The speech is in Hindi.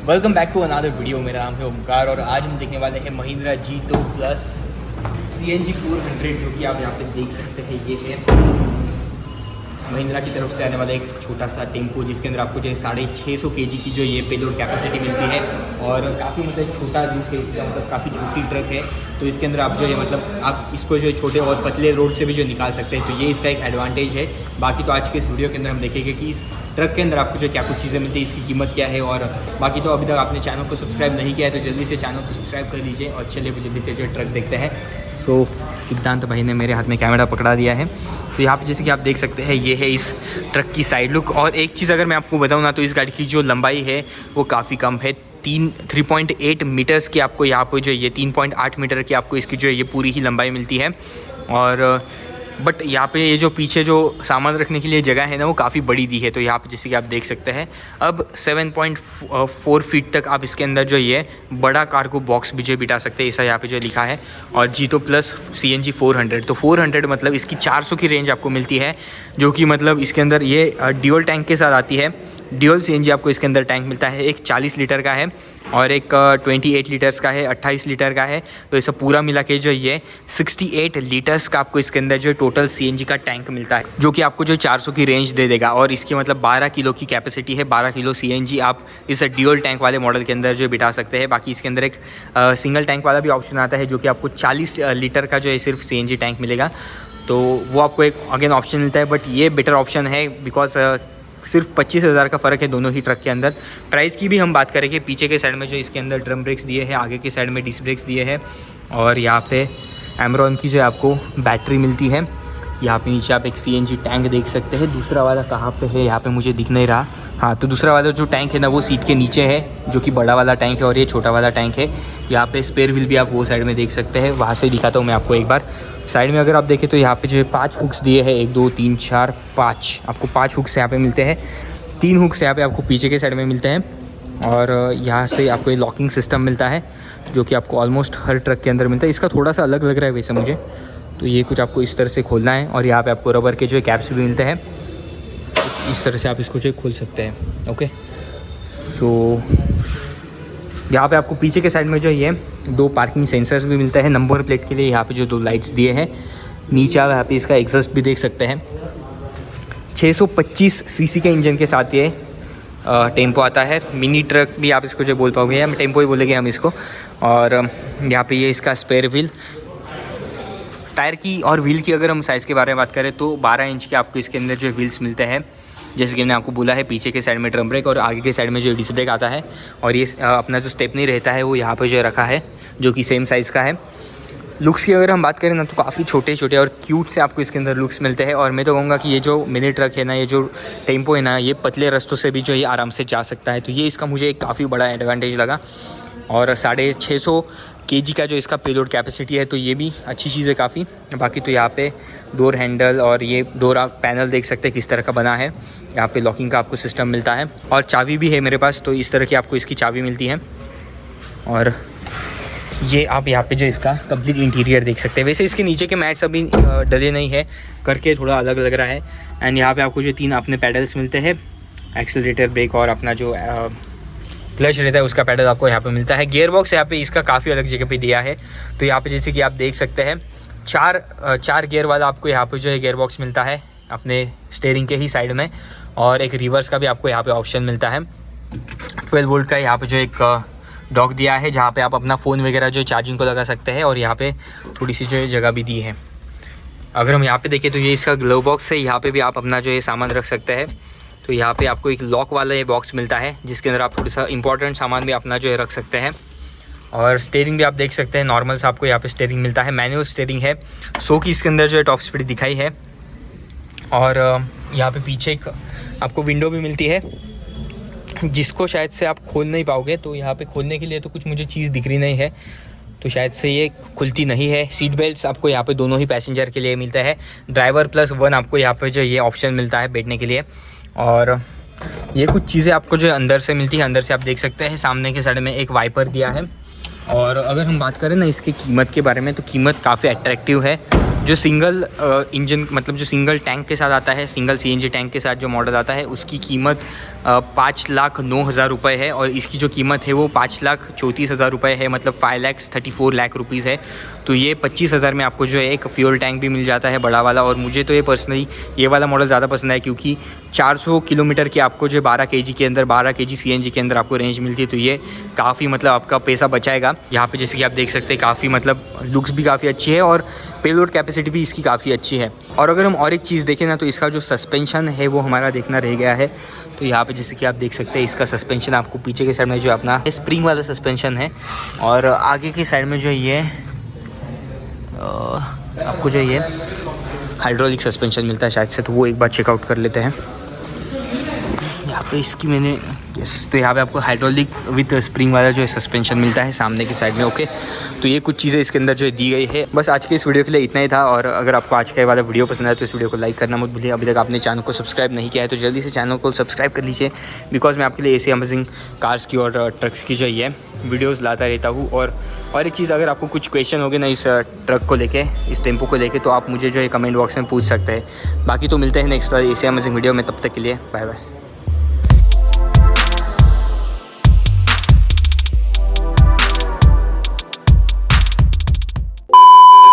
Welcome back to another video. मेरा नाम है ओमकार और आज हम देखने वाले हैं महिंद्रा जीतो प्लस CNG 400 जो कि आप यहाँ पे देख सकते हैं। ये है महिंद्रा की तरफ से आने वाला एक छोटा सा टेम्पो जिसके अंदर आपको जो है 650 kg की जो ये पेलोड कैपेसिटी मिलती है और काफ़ी मतलब छोटा लुक है इसका, मतलब काफ़ी छोटी ट्रक है। तो इसके अंदर आप जो है मतलब आप इसको जो है छोटे और पतले रोड से भी जो निकाल सकते हैं, तो ये इसका एक एडवांटेज है। बाकी तो आज के इस वीडियो के अंदर हम देखेंगे कि इस ट्रक के अंदर आपको जो क्या कुछ चीज़ें मिलती है, इसकी कीमत क्या है। और बाकी तो अभी तक आपने चैनल को सब्सक्राइब नहीं किया है तो जल्दी से चैनल को सब्सक्राइब कर लीजिए और चलिए जल्दी से जो ट्रक देखते हैं। सो सिद्धांत भाई ने मेरे हाथ में कैमरा पकड़ा दिया है। तो यहाँ पे जैसे कि आप देख सकते हैं ये है इस ट्रक की साइड लुक। और एक चीज़ अगर मैं आपको बताऊँ ना, तो इस गाड़ी की जो लंबाई है वो काफ़ी कम है। 3.8 मीटर्स की आपको यहाँ पे जो ये 3.8 मीटर की आपको इसकी जो ये पूरी ही लंबाई मिलती है। और बट यहाँ पे ये जो पीछे जो सामान रखने के लिए जगह है ना, वो काफ़ी बड़ी दी है। तो यहाँ पे जैसे कि आप देख सकते हैं अब 7.4 फीट तक आप इसके अंदर जो ये बड़ा कार्गो बॉक्स भी जो बिठा सकते हैं, ऐसा यहाँ पे जो लिखा है। और जीतो प्लस CNG 400, तो 400 मतलब इसकी 400 की रेंज आपको मिलती है, जो कि मतलब इसके अंदर ये ड्यूल टैंक के साथ आती है। ड्यूल CNG आपको इसके अंदर टैंक मिलता है, एक 40 लीटर का है और एक 28 लीटर्स का है, 28 लीटर का है। तो ये सब पूरा मिला के जो ये 68 लीटर्स का आपको इसके अंदर जो टोटल CNG का टैंक मिलता है, जो कि आपको जो 400 की रेंज दे देगा। और इसकी मतलब 12 किलो की कैपेसिटी है। 12 किलो CNG आप इस ड्यूल टैंक वाले मॉडल के अंदर जो बिठा सकते हैं। बाकी इसके अंदर एक सिंगल टैंक वाला भी ऑप्शन आता है, जो कि आपको 40 लीटर का जो है सिर्फ CNG टैंक मिलेगा। तो वो आपको एक अगेन ऑप्शन मिलता है, बट ये बेटर ऑप्शन है बिकॉज सिर्फ 25,000 का फ़र्क है दोनों ही ट्रक के अंदर। प्राइस की भी हम बात करेंगे, पीछे के साइड में जो इसके अंदर ड्रम ब्रेक्स दिए हैं, आगे के साइड में डिस्क ब्रेक्स दिए हैं और यहाँ पे एमरॉन की जो आपको बैटरी मिलती है। यहाँ पे नीचे आप एक CNG टैंक देख सकते हैं। दूसरा वाला कहाँ पे है, यहाँ पे मुझे दिख नहीं रहा। हाँ, तो दूसरा वाला जो टैंक है ना, वो सीट के नीचे है, जो कि बड़ा वाला टैंक है और ये छोटा वाला टैंक है। यहाँ पे स्पेयर व्हील भी आप वो साइड में देख सकते हैं, वहाँ से दिखाता हूँ मैं आपको एक बार। साइड में अगर आप देखें तो यहाँ पे जो है 5 हुक्स दिए हैं, 1 2 3 4 5, आपको 5 हुक्स यहाँ पे मिलते हैं। 3 हुक्स यहाँ पे आपको पीछे के साइड में मिलते हैं और यहाँ से आपको ये लॉकिंग सिस्टम मिलता है, जो कि आपको ऑलमोस्ट हर ट्रक के अंदर मिलता है। इसका थोड़ा सा अलग लग रहा है वैसे मुझे, तो ये कुछ आपको इस तरह से खोलना है। और यहाँ पे आपको रबर के जो कैप्स भी मिलते हैं, इस तरह से आप इसको जो खोल सकते हैं। ओके, सो यहाँ पे आपको पीछे के साइड में जो ये 2 पार्किंग सेंसर्स भी मिलते हैं। नंबर प्लेट के लिए यहाँ पे जो 2 लाइट्स दिए हैं। नीचे आप यहाँ पे इसका एग्जॉस्ट भी देख सकते हैं। 625 सीसी के इंजन के साथ ये टेम्पो आता है। मिनी ट्रक भी आप इसको जो बोल पाओगे, या टेम्पो ही बोलेंगे हम इसको। और यहाँ पे ये इसका स्पेयर व्हील, टायर की और व्हील की अगर हम साइज़ के बारे में बात करें तो 12 इंच के आपको इसके अंदर जो व्हील्स मिलते हैं। जैसे कि मैंने आपको बोला है, पीछे के साइड में ड्रम ब्रेक और आगे के साइड में जो डिस्क ब्रेक आता है। और ये अपना जो स्टेपनी रहता है वो यहाँ पे जो रखा है, जो कि सेम साइज़ का है। लुक्स की अगर हम बात करें ना, तो काफ़ी छोटे छोटे और क्यूट से आपको इसके अंदर लुक्स मिलते हैं। और मैं तो कहूँगा कि ये जो मिनी ट्रक है ना, ये जो टेम्पो है ना, ये पतले रास्तों से भी जो ये आराम से जा सकता है। तो ये इसका मुझे एक काफ़ी बड़ा एडवांटेज लगा। और 650 kg का जो इसका पेलोड कैपेसिटी है, तो ये भी अच्छी चीज़ है काफ़ी। बाकी तो यहाँ पे डोर हैंडल और ये डोर आप पैनल देख सकते हैं किस तरह का बना है। यहाँ पे लॉकिंग का आपको सिस्टम मिलता है और चाबी भी है मेरे पास, तो इस तरह की आपको इसकी चाबी मिलती है। और ये आप यहाँ पे जो इसका कंप्लीट इंटीरियर देख सकते हैं। वैसे इसके नीचे के मैट्स अभी डले नहीं है, करके थोड़ा अलग लग रहा है। एंड यहाँ पे आपको जो 3 अपने पैडल्स मिलते हैं, एक्सेलरेटर, ब्रेक और अपना जो क्लच रहता है उसका पैडल आपको यहाँ पे मिलता है। गियर बॉक्स यहाँ पे इसका काफ़ी अलग जगह पे दिया है। तो यहाँ पे जैसे कि आप देख सकते हैं 4 गियर वाला आपको यहाँ पे जो है गियर बॉक्स मिलता है अपने स्टीयरिंग के ही साइड में। और एक रिवर्स का भी आपको यहाँ पे ऑप्शन मिलता है। 12 वोल्ट का यहाँ पे जो एक डॉक दिया है, जहाँ पे आप अपना फ़ोन वगैरह जो चार्जिंग को लगा सकते हैं। और यहाँ पे थोड़ी सी जो जगह भी दी है। अगर हम यहाँ पे देखें तो ये इसका ग्लव बॉक्स है, यहाँ पे भी आप अपना जो है सामान रख सकते हैं। तो यहाँ पे आपको एक लॉक वाला ये बॉक्स मिलता है, जिसके अंदर आप थोड़ा सा इंपॉर्टेंट सामान भी अपना जो है रख सकते हैं। और स्टीयरिंग भी आप देख सकते हैं, नॉर्मल सा आपको यहाँ पे स्टीयरिंग मिलता है। मैनुअल स्टीयरिंग है, 100 की इसके अंदर जो है टॉप स्पीड दिखाई है। और यहाँ पे पीछे एक आपको विंडो भी मिलती है, जिसको शायद से आप खोल नहीं पाओगे। तो यहाँ पे खोलने के लिए तो कुछ मुझे चीज़ दिख रही नहीं है, तो शायद से ये खुलती नहीं है। सीट बेल्ट्स आपको यहाँ पे दोनों ही पैसेंजर के लिए मिलता है। ड्राइवर +1 आपको यहाँ पे जो ये ऑप्शन मिलता है बैठने के लिए। और ये कुछ चीज़ें आपको जो अंदर से मिलती है। अंदर से आप देख सकते हैं सामने के साइड में एक वाइपर दिया है। और अगर हम बात करें ना इसकी कीमत के बारे में, तो कीमत काफ़ी अट्रैक्टिव है। जो सिंगल इंजन मतलब जो सिंगल टैंक के साथ आता है, सिंगल CNG टैंक के साथ जो मॉडल आता है, उसकी कीमत 5,09,000 रुपये है और इसकी जो कीमत है वो 5,34,000 रुपये है, मतलब 5,34 लाख रुपीज़ है। तो ये 25,000 में आपको जो है एक फ्यूल टैंक भी मिल जाता है बड़ा वाला। और मुझे तो ये पर्सनली ये वाला मॉडल ज़्यादा पसंद है, क्योंकि 400 किलोमीटर की आपको जो 12 kg के अंदर 12 kg CNG के अंदर आपको रेंज मिलती है। तो ये काफ़ी मतलब आपका पैसा बचाएगा। यहाँ पे जैसे कि आप देख सकते हैं काफ़ी मतलब लुक्स भी काफ़ी अच्छी है और पेलोड कैपेसिटी भी इसकी काफ़ी अच्छी है। और अगर हम और एक चीज़ देखें ना, तो इसका जो सस्पेंशन है वो हमारा देखना रह गया है। तो यहाँ पे जैसे कि आप देख सकते हैं इसका सस्पेंशन आपको पीछे के साइड में जो अपना स्प्रिंग वाला सस्पेंशन है, और आगे की साइड में जो ये आपको जो ये हाइड्रोलिक सस्पेंशन मिलता है शायद से। तो वो एक बार चेकआउट कर लेते हैं। यहाँ पे इसकी मैंने तो यहाँ पे आपको हाइड्रोलिक विथ स्प्रिंग वाला जो है सस्पेंशन मिलता है सामने की साइड में। ओके, तो ये कुछ चीज़ें इसके अंदर जो है दी गई है। बस आज के इस वीडियो के लिए इतना ही था। और अगर आपको आज का वाला वीडियो पसंद आया तो इस वीडियो को लाइक करना मत भूलिए। अभी तक आपने चैनल को सब्सक्राइब नहीं किया है तो जल्दी से चैनल को सब्सक्राइब कर लीजिए, बिकॉज मैं आपके लिए ऐसे अमेजिंग कार्स की और ट्रक्स की जो है वीडियोज़ लाता रहता हूँ। और एक चीज़, अगर आपको कुछ क्वेश्चन होगे ना इस ट्रक को लेके, इस टेम्पो को लेके, तो आप मुझे जो है कमेंट बॉक्स में पूछ सकते हैं। बाकी तो मिलते हैं नेक्स्ट ऐसे अमेजिंग वीडियो में, तब तक के लिए बाय बाय।